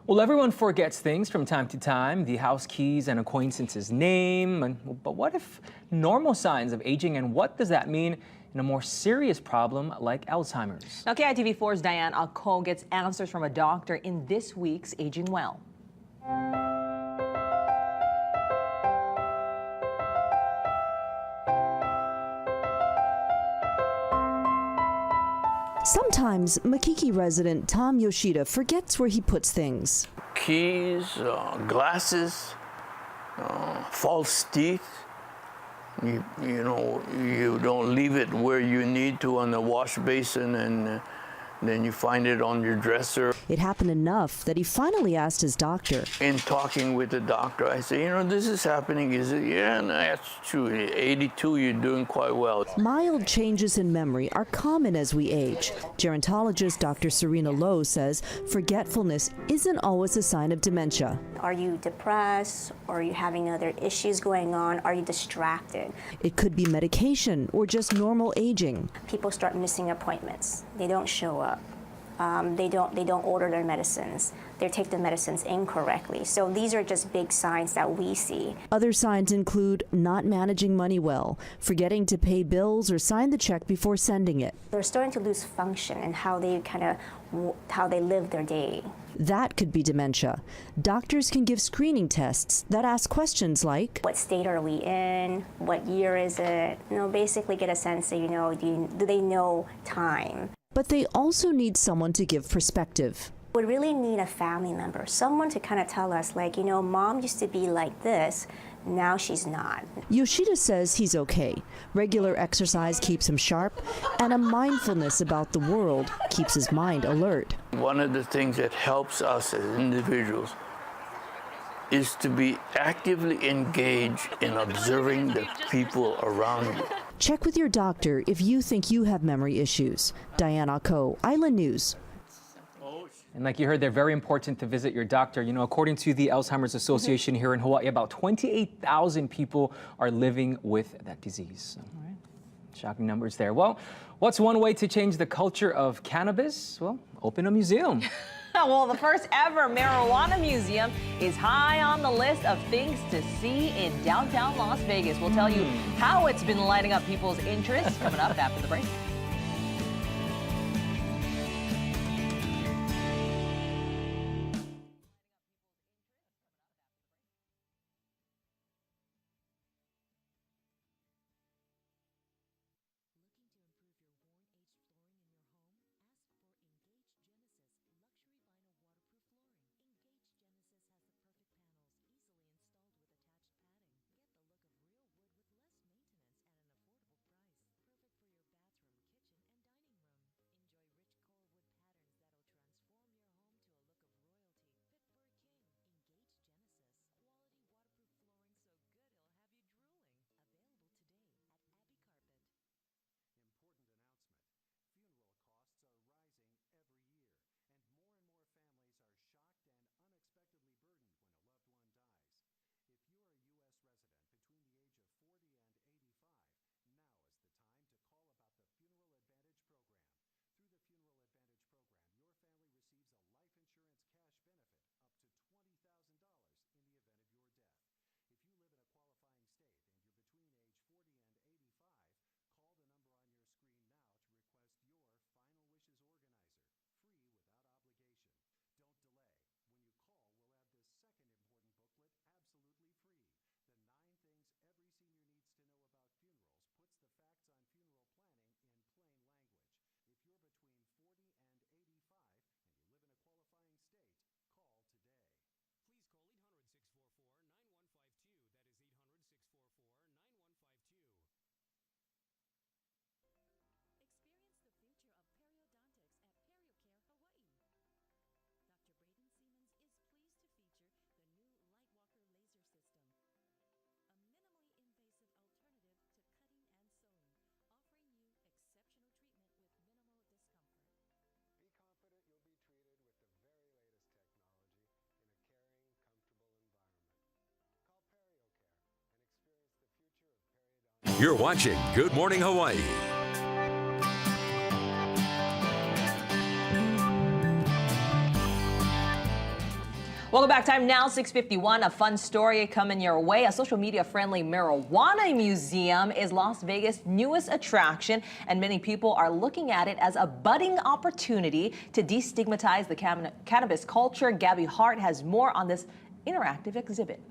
Well, everyone forgets things from time to time, the house keys and acquaintance's name. But what if normal signs of aging, and what does that mean in a more serious problem like Alzheimer's? Now, KITV4's Diane Ako gets answers from a doctor in this week's Aging Well. Sometimes Makiki resident Tom Yoshida forgets where he puts things. Keys, glasses, false teeth. You don't leave it where you need to on the wash basin, and then you find it on your dresser. It happened enough that he finally asked his doctor. In talking with the doctor, I say, this is happening. Is it? Yeah, no, that's true. 82, you're doing quite well. Mild changes in memory are common as we age. Gerontologist Dr. Serena Lo says forgetfulness isn't always a sign of dementia. Are you depressed? Are you having other issues going on? Are you distracted? It could be medication or just normal aging. People start missing appointments. They don't show up. They don't order their medicines. They take the medicines incorrectly. So these are just big signs that we see. Other signs include not managing money well, forgetting to pay bills or sign the check before sending it. They're starting to lose function in how they live their day. That could be dementia. Doctors can give screening tests that ask questions like, what state are we in? What year is it? Basically get a sense that, do they know time? But they also need someone to give perspective. We really need a family member, someone to kind of tell us, mom used to be like this, now she's not. Yoshida says he's okay. Regular exercise keeps him sharp, and a mindfulness about the world keeps his mind alert. One of the things that helps us as individuals is to be actively engaged in observing the people around you. Check with your doctor if you think you have memory issues. Diane Ako, Island News. And like you heard, they're very important to visit your doctor. According to the Alzheimer's Association here in Hawaii, about 28,000 people are living with that disease. All right. Shocking numbers there. Well, what's one way to change the culture of cannabis? Well, open a museum. Well, the first ever marijuana museum is high on the list of things to see in downtown Las Vegas. We'll tell you how it's been lighting up people's interest coming up after the break. You're watching Good Morning Hawaii. Welcome back. Time now, 6:51. A fun story coming your way. A social media friendly marijuana museum is Las Vegas' newest attraction, and many people are looking at it as a budding opportunity to destigmatize the cannabis culture. Gabby Hart has more on this interactive exhibit.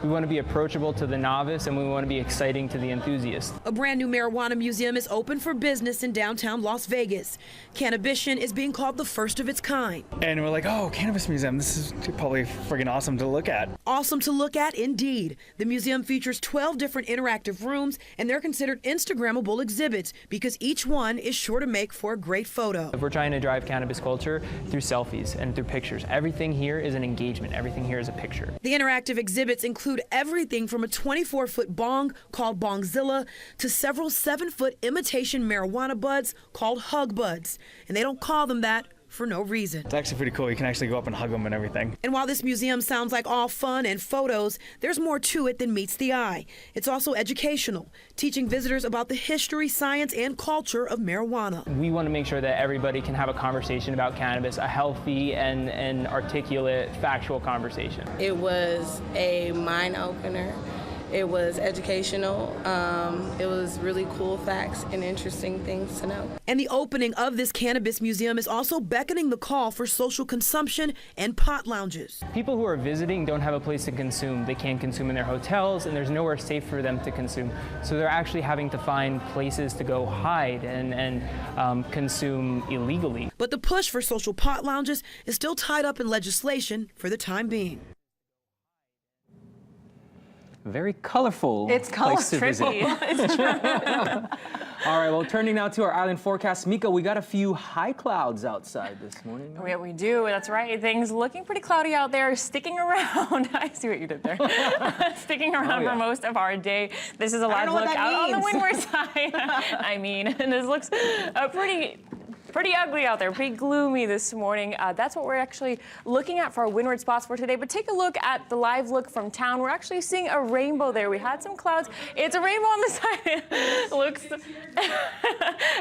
We want to be approachable to the novice, and we want to be exciting to the enthusiast. A brand new marijuana museum is open for business in downtown Las Vegas. Cannabition is being called the first of its kind. And we're like, oh, cannabis museum, this is probably friggin' awesome to look at. Awesome to look at, indeed. The museum features 12 different interactive rooms, and they're considered Instagrammable exhibits because each one is sure to make for a great photo. We're trying to drive cannabis culture through selfies and through pictures. Everything here is an engagement. Everything here is a picture. The interactive exhibits include everything from a 24-foot bong called Bongzilla to several 7-foot imitation marijuana buds called Hug Buds. And they don't call them that for no reason. It's actually pretty cool. You can actually go up and hug them and everything. And while this museum sounds like all fun and photos, there's more to it than meets the eye. It's also educational, teaching visitors about the history, science, and culture of marijuana. We want to make sure that everybody can have a conversation about cannabis, a healthy and articulate, factual conversation. It was a mind opener. It was educational. It was really cool facts and interesting things to know. And the opening of this cannabis museum is also beckoning the call for social consumption and pot lounges. People who are visiting don't have a place to consume. They can't consume in their hotels, and there's nowhere safe for them to consume. So they're actually having to find places to go hide and consume illegally. But the push for social pot lounges is still tied up in legislation for the time being. Very colorful. It's place to visit. trippy. It's true. All right, well, turning now to our island forecast. Mika, we got a few high clouds outside this morning. Yeah, we do. That's right. Things looking pretty cloudy out there, sticking around. I see what you did there. Sticking around for most of our day. This is a live look out on the windward side. I mean, and this looks pretty ugly out there, pretty gloomy this morning. That's what we're actually looking at for our windward spots for today. But take a look at the live look from town. We're actually seeing a rainbow there. We had some clouds. It's a rainbow on the side. Looks.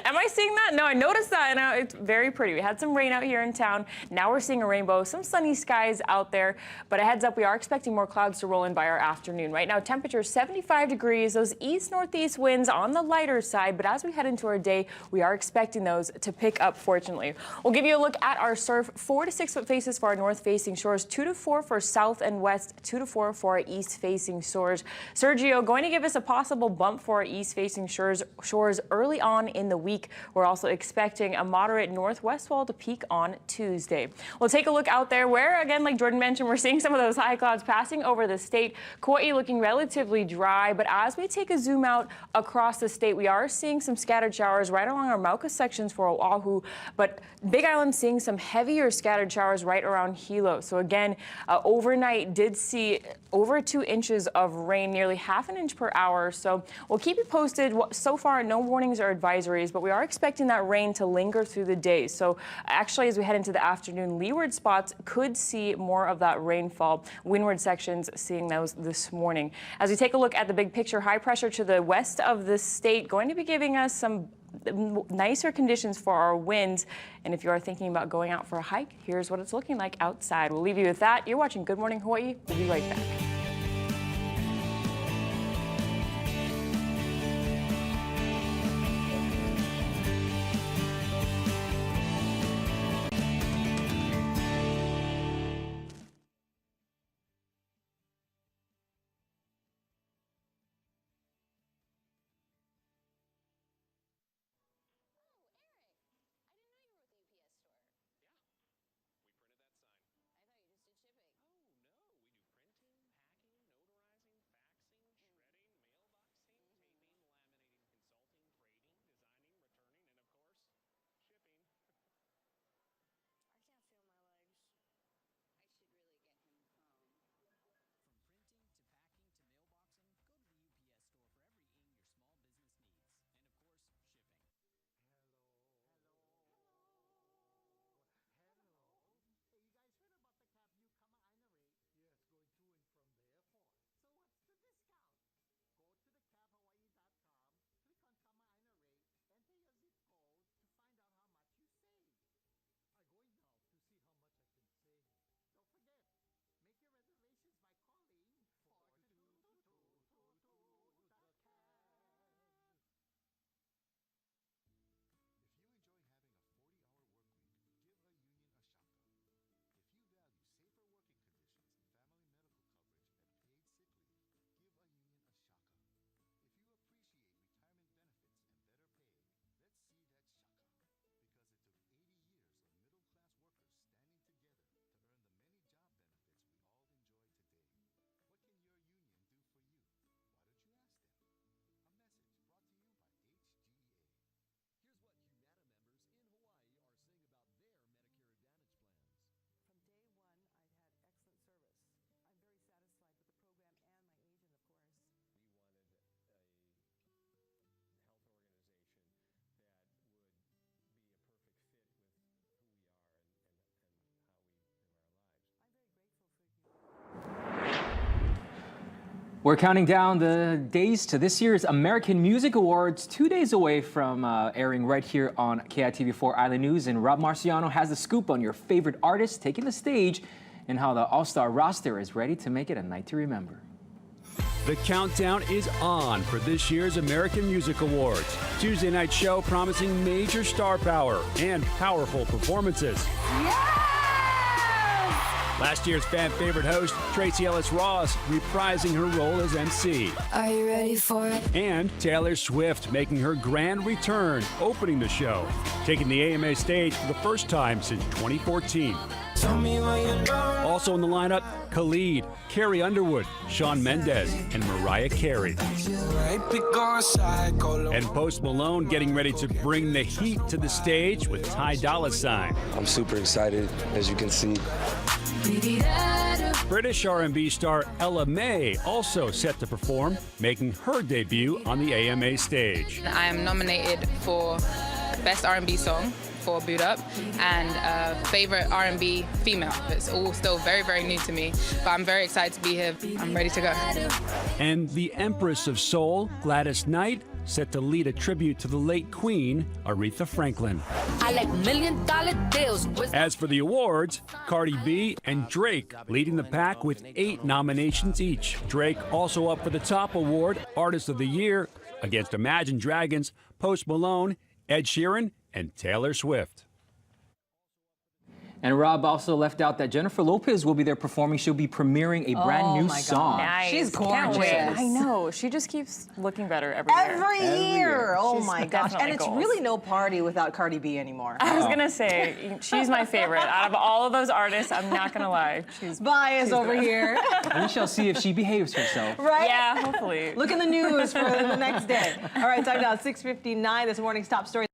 Am I seeing that? No, I noticed that, and it's very pretty. We had some rain out here in town. Now we're seeing a rainbow, some sunny skies out there. But a heads up, we are expecting more clouds to roll in by our afternoon. Right now, temperature 75 degrees. Those east-northeast winds on the lighter side. But as we head into our day, we are expecting those to pick up, fortunately. We'll give you a look at our surf. 4 to 6 foot faces for our north-facing shores, 2 to 4 for south and west, 2 to 4 for our east-facing shores. Sergio going to give us a possible bump for our east-facing shores early on in the week. We're also expecting a moderate northwest wall to peak on Tuesday. We'll take a look out there where, again, like Jordan mentioned, we're seeing some of those high clouds passing over the state. Kauai looking relatively dry, but as we take a zoom out across the state, we are seeing some scattered showers right along our Mauka sections for Oahu. But Big Island seeing some heavier scattered showers right around Hilo. So again, overnight did see over 2 inches of rain, nearly ½ an inch per hour. So we'll keep you posted. So far, no warnings or advisories, but we are expecting that rain to linger through the day. So actually, as we head into the afternoon, leeward spots could see more of that rainfall. Windward sections seeing those this morning. As we take a look at the big picture, high pressure to the west of the state going to be giving us some nicer conditions for our winds. And if you are thinking about going out for a hike, here's what it's looking like outside. We'll leave you with that. You're watching Good Morning Hawaii. We'll be right back. We're counting down the days to this year's American Music Awards, 2 days away from airing right here on KITV4 Island News. And Rob Marciano has the scoop on your favorite artists taking the stage and how the all-star roster is ready to make it a night to remember. The countdown is on for this year's American Music Awards. Tuesday night show promising major star power and powerful performances. Last year's fan favorite host, Tracee Ellis Ross, reprising her role as MC. Are you ready for it? And Taylor Swift making her grand return, opening the show, taking the AMA stage for the first time since 2014. Also in the lineup, Khalid, Carrie Underwood, Shawn Mendes, and Mariah Carey. And Post Malone getting ready to bring the heat to the stage with Ty Dolla $ign. I'm super excited, as you can see. British R&B star Ella May also set to perform, making her debut on the AMA stage. I am nominated for Best R&B Song for Boot Up and favorite R&B female. It's all still very, very new to me, but I'm very excited to be here. I'm ready to go. And the Empress of Soul, Gladys Knight, set to lead a tribute to the late Queen, Aretha Franklin. I like $1 million deals. As for the awards, Cardi B and Drake leading the pack with 8 nominations each. Drake also up for the top award, Artist of the Year, against Imagine Dragons, Post Malone, Ed Sheeran, and Taylor Swift. And Rob also left out that Jennifer Lopez will be there performing. She'll be premiering a brand new song. Nice. She's Can't gorgeous. wait. I know. She just keeps looking better every year. Every year. Oh She's my gosh. definitely And it's goals. really no party without Cardi B anymore. I was gonna say she's my favorite out of all of those artists. I'm not gonna lie. She's Bias over here. We shall see if she behaves herself. Right? Yeah, hopefully. Look in the news for the next day. All right, time now, 6:59. This morning's top story.